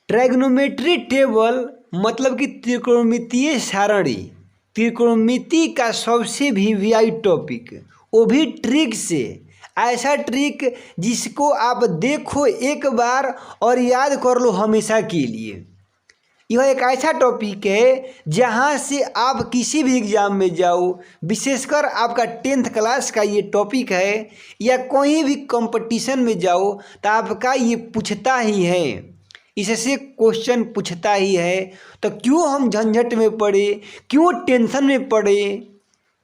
Trigonometry table मतलब कि त्रिकोणमितीय सारणी, त्रिकोणमिति का सबसे भी वीआई टॉपिक, वो भी ट्रिक से। ऐसा ट्रिक जिसको आप देखो एक बार और याद कर लो हमेशा के लिए। यह एक ऐसा टॉपिक है जहाँ से आप किसी भी एग्ज़ाम में जाओ, विशेषकर आपका 10th क्लास का ये टॉपिक है, या कोई भी कंपटीशन में जाओ तो आपका ये पूछता ही है, इससे क्वेश्चन पूछता ही है। तो क्यों हम झंझट में पड़े, क्यों टेंशन में पड़े,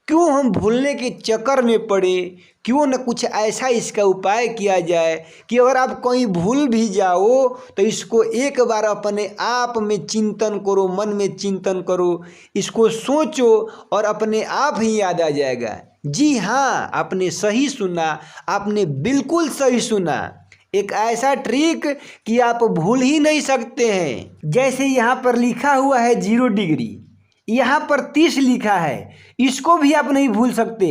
क्यों हम भूलने के चक्कर में पड़े, क्यों न कुछ ऐसा इसका उपाय किया जाए कि अगर आप कहीं भूल भी जाओ तो इसको एक बार अपने आप में चिंतन करो, मन में चिंतन करो, इसको सोचो और अपने आप ही याद आ जाएगा। जी हाँ, आपने सही सुना, आपने बिल्कुल सही सुना। एक ऐसा ट्रिक कि आप भूल ही नहीं सकते हैं। जैसे यहाँ पर लिखा हुआ है 0 डिग्री, यहाँ पर 30 लिखा है, इसको भी आप नहीं भूल सकते।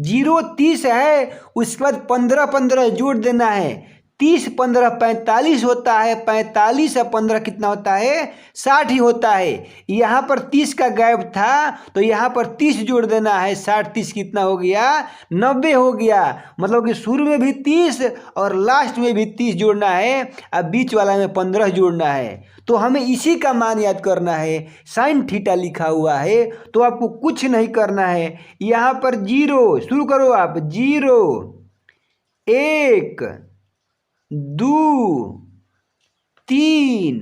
0 30 है, उसके बाद 15 15 जोड़ देना है, 30 15 45 होता है, 45 और 15 कितना होता है, 60 ही होता है। यहाँ पर 30 का गैप था तो यहाँ पर 30 जोड़ देना है, 60 30 कितना हो गया, 90 हो गया। मतलब कि शुरू में भी 30 और लास्ट में भी 30 जोड़ना है, अब बीच वाला में 15 जोड़ना है। तो हमें इसी का मान याद करना है। साइन थीटा लिखा हुआ है तो आपको कुछ नहीं करना है। यहाँ पर 0 शुरू करो आप, 0 1 2 3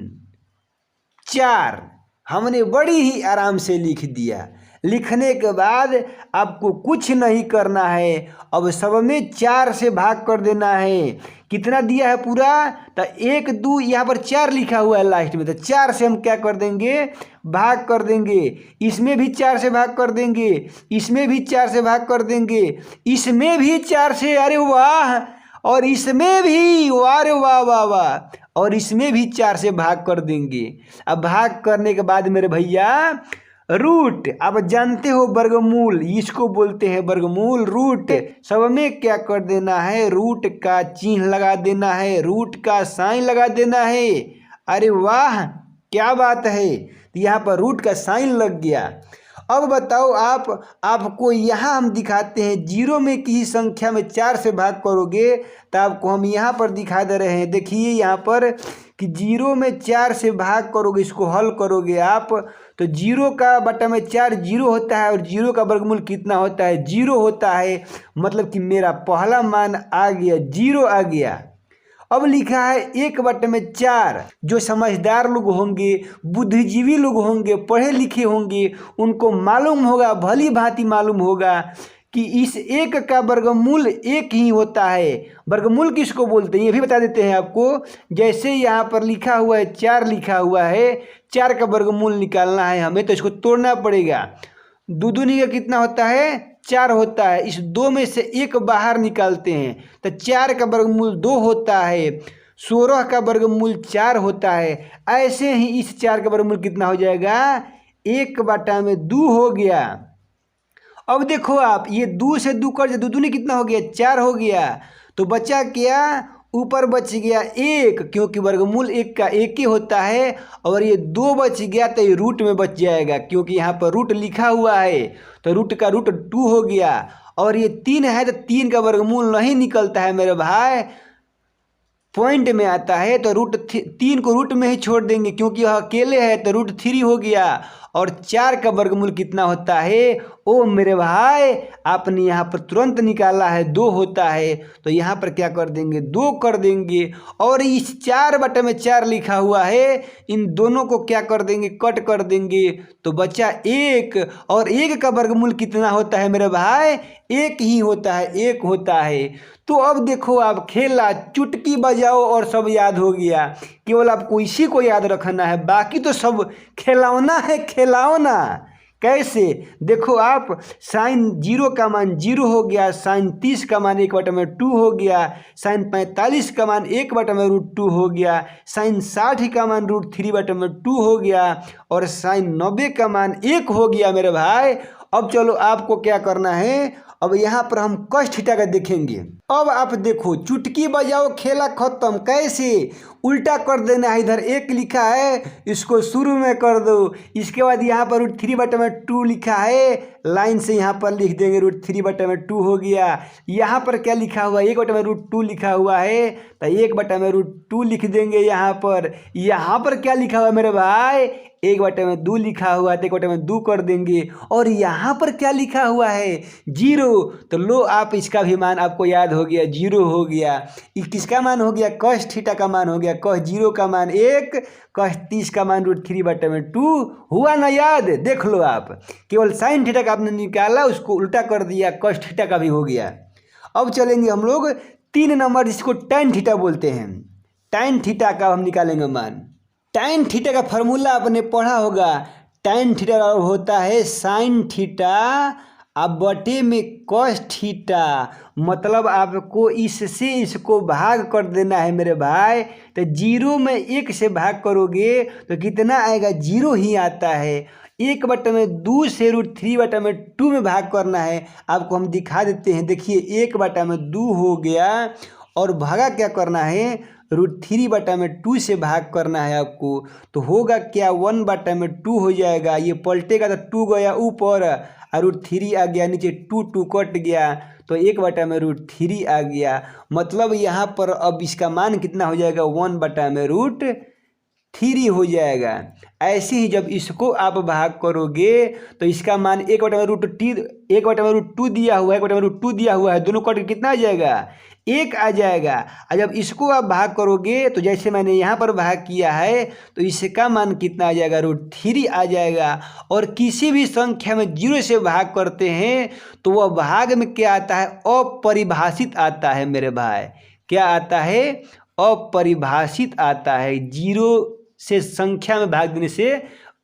4, हमने बड़ी ही आराम से लिख दिया। लिखने के बाद आपको कुछ नहीं करना है, अब सब में 4 से भाग कर देना है। कितना दिया है पूरा, तो 1 2, यहाँ पर 4 लिखा हुआ है लास्ट में, तो 4 से हम क्या कर देंगे, भाग कर देंगे। इसमें भी 4 से भाग कर देंगे, इसमें भी 4 से भाग कर देंगे, इसमें भी 4 से, अरे वाह, और इसमें भी, अरे वाह वाह वाह, और इसमें भी 4 से भाग कर देंगे। अब भाग करने के बाद मेरे भैया रूट, आप जानते हो वर्गमूल, इसको बोलते हैं वर्गमूल, रूट। सब में क्या कर देना है, रूट का चिन्ह लगा देना है, रूट का साइन लगा देना है। अरे वाह क्या बात है, तो यहाँ पर रूट का साइन लग गया। अब बताओ आपको यहाँ हम दिखाते हैं 0 में किसी संख्या में 4 से भाग करोगे तो आपको हम यहाँ पर दिखा दे रहे हैं। देखिए यहाँ पर कि 0 में 4 से भाग करोगे, इसको हल करोगे आप तो 0 का बटा में 4 0 होता है, और 0 का वर्गमूल कितना होता है, 0 होता है। मतलब कि मेरा पहला मान आ गया, 0 आ गया। अब लिखा है 1/4। जो समझदार लोग होंगे, बुद्धिजीवी लोग होंगे, पढ़े लिखे होंगे, उनको मालूम होगा, भली भांति मालूम होगा कि इस 1 का वर्गमूल 1 ही होता है। वर्गमूल किसको बोलते हैं ये भी बता देते हैं आपको। जैसे यहाँ पर लिखा हुआ है 4 लिखा हुआ है, 4 का वर्गमूल निकालना है हमें, तो इसको तोड़ना पड़ेगा। 2 दूनी का कितना होता है, 4 होता है। इस 2 में से 1 बाहर निकालते हैं तो 4 का वर्गमूल 2 होता है। 16 का वर्गमूल 4 होता है। ऐसे ही इस 4 का वर्गमूल कितना हो जाएगा, 1/2 हो गया। अब देखो आप, ये 2 से 2 कट, 2 दूनी कितना हो गया, 4 हो गया। तो बचा क्या, ऊपर बच गया 1, क्योंकि वर्गमूल 1 का 1 ही होता है। और ये 2 बच गया तो ये रूट में बच जाएगा, क्योंकि यहाँ पर रूट लिखा हुआ है, तो रूट का रूट 2 हो गया। और ये 3 है तो 3 का वर्गमूल नहीं निकलता है मेरे भाई, पॉइंट में आता है, तो रूट 3 को रूट में ही छोड़ देंगे, क्योंकि यह अकेले है तो रूट 3 हो गया। और 4 का वर्गमूल कितना होता है, ओ मेरे भाई आपने यहाँ पर तुरंत निकाला है, 2 होता है। तो यहाँ पर क्या कर देंगे, 2 कर देंगे। और इस 4/4 लिखा हुआ है, इन दोनों को क्या कर देंगे, कट कर देंगे, तो बचा 1। और 1 का वर्गमूल कितना होता है मेरे भाई, 1 ही होता है, 1 होता है। तो अब देखो आप खेला, चुटकी बजाओ और सब याद हो गया। केवल आपको इसी को याद रखना है, बाकी तो सब खिलौना है, खिलौना। कैसे, देखो आप, साइन 0 का मान 0 हो गया, साइन 30 का मान 1/2 हो गया, साइन 45 का मान 1/√2 हो गया, साइन 60 का मान √3/2 हो गया, और साइन 90 का मान 1 हो गया मेरे भाई। अब चलो आपको क्या करना है, अब यहाँ पर हम cos थीटा का देखेंगे। अब आप देखो, चुटकी बजाओ खेला खत्म। कैसे? उल्टा कर देना है। इधर 1 लिखा है, इसको शुरू में कर दो। इसके बाद यहाँ पर √3/2 लिखा है, लाइन से यहाँ पर लिख देंगे √3/2 हो गया। यहाँ पर क्या लिखा हुआ है? 1/√2 लिखा हुआ है, तो 1/√2 लिख देंगे यहाँ पर। यहाँ पर क्या लिखा हुआ है मेरे भाई? 1/2 लिखा हुआ है, तो 1/2 कर देंगे। और यहाँ पर क्या लिखा हुआ है? 0। तो लो, आप इसका भी मान आपको याद हो गया, 0 हो गया। ये किसका मान हो गया? cos थीटा का मान हो गया। cos 0 का मान 1, cos 30 का मान √3/2 हुआ ना याद? देख लो आप, केवल sin थीटा का आपने निकाला, उसको उल्टा कर दिया, cos थीटा का भी हो गया। अब चलेंगे हम लोग 3 नंबर, जिसको tan थीटा बोलते हैं। tan थीटा का हम निकालेंगे मान। tan थीटा का फॉर्मूला आपने पढ़ा होगा। tan थीटा होता है sin थीटा अब बटे में cos थीटा। मतलब आपको इससे इसको भाग कर देना है मेरे भाई। तो 0 में 1 से भाग करोगे तो कितना आएगा? 0 ही आता है। 1/2 से √3/2 में भाग करना है। आपको हम दिखा देते हैं, देखिए 1/2 हो गया, और भागा क्या करना है? √3/2 से भाग करना है आपको। तो होगा क्या? 1/2 हो जाएगा। ये पलटेगा तो 2 गया ऊपर और √3 आ गया नीचे, 2 कट गया, तो 1/√3 आ गया। मतलब यहाँ पर अब इसका मान कितना हो जाएगा? 1/√3 हो जाएगा। ऐसे ही जब इसको आप भाग करोगे तो इसका मान 1/√2 दिया हुआ है, 1/√2 दिया हुआ है, दोनों कट के कितना आ जाएगा? 1 आ जाएगा। और जब इसको आप भाग करोगे तो जैसे मैंने यहाँ पर भाग किया है, तो इसका मान कितना आ जाएगा? √3 आ जाएगा। और किसी भी संख्या में 0 से भाग करते हैं तो वह भाग में क्या आता है? अपरिभाषित आता है मेरे भाई। क्या आता है? अपरिभाषित आता है। 0 से संख्या में भाग देने से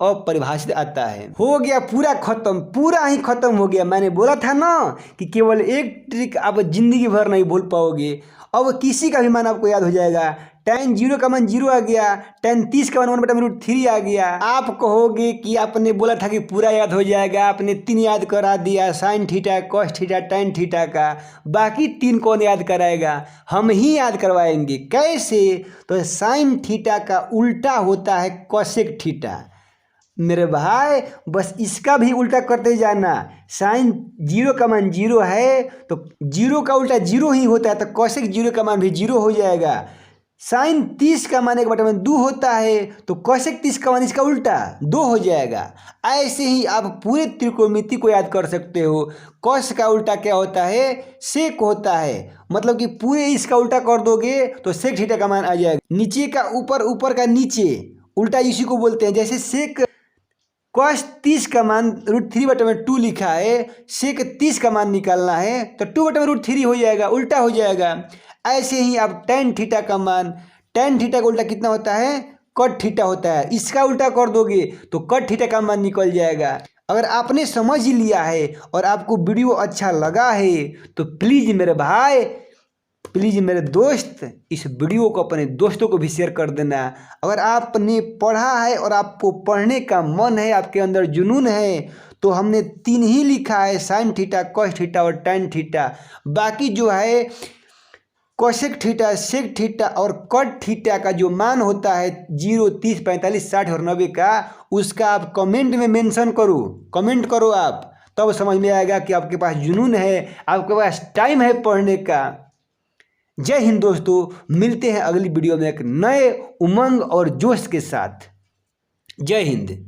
अपरिभाषित आता है। हो गया पूरा खत्म, पूरा ही खत्म हो गया। मैंने बोला था ना कि केवल एक ट्रिक आप जिंदगी भर नहीं भूल पाओगे। अब किसी का भी मान आपको याद हो जाएगा। tan 0 का मान 0 आ गया, tan 30 का मान 1/√3 आ गया। आप कहोगे कि आपने बोला था कि पूरा याद हो जाएगा, आपने 3 याद करा दिया, sin theta, cos theta, tan theta का। बाकी 3 कौन याद कराएगा? हम ही याद करवाएंगे। कैसे? तो sin थीटा का उल्टा होता है cosec थीटा मेरे भाई। बस इसका भी उल्टा करते जाना। sin 0 का मान 0 है तो 0 का उल्टा 0 ही होता है, तो cosec 0 का मान भी 0 हो जाएगा। sin 30 का मान 1/2 होता है, तो cosec 30 का मान इसका उल्टा 2 हो जाएगा। ऐसे ही आप पूरे त्रिकोणमिति को याद कर सकते हो। cos का उल्टा क्या होता है? sec होता है। मतलब कि पूरे इसका उल्टा कर दोगे तो sec थीटा का मान आ जाएगा। नीचे का ऊपर, ऊपर का नीचे, उल्टा इसी को बोलते हैं। जैसे sec cos 30 का मान √3/2 लिखा है, sec 30 का मान निकालना है तो 2/√3 हो जाएगा, उल्टा हो जाएगा। ऐसे ही आप tan थीटा का मान, tan थीटा का उल्टा कितना होता है? cot थीटा होता है। इसका उल्टा कर दोगे तो cot थीटा का मान निकल जाएगा। अगर आपने समझ लिया है और आपको वीडियो अच्छा लगा है तो प्लीज़ मेरे भाई, प्लीज़ मेरे दोस्त, इस वीडियो को अपने दोस्तों को भी शेयर कर देना। अगर आपने पढ़ा है और आपको पढ़ने का मन है, आपके अंदर जुनून है, तो हमने 3 ही लिखा है, sin थीटा, cos थीटा और tan थीटा। बाकी जो है cosec थीटा, sec थीटा और cot थीटा का जो मान होता है 0, 30, 45, 60 और 90 का, उसका आप कमेंट में मेंशन करो, कमेंट करो आप, तब समझ में आएगा कि आपके पास जुनून है, आपके पास टाइम है पढ़ने का। जय हिंद दोस्तों, मिलते हैं अगली वीडियो में एक नए उमंग और जोश के साथ। जय हिंद।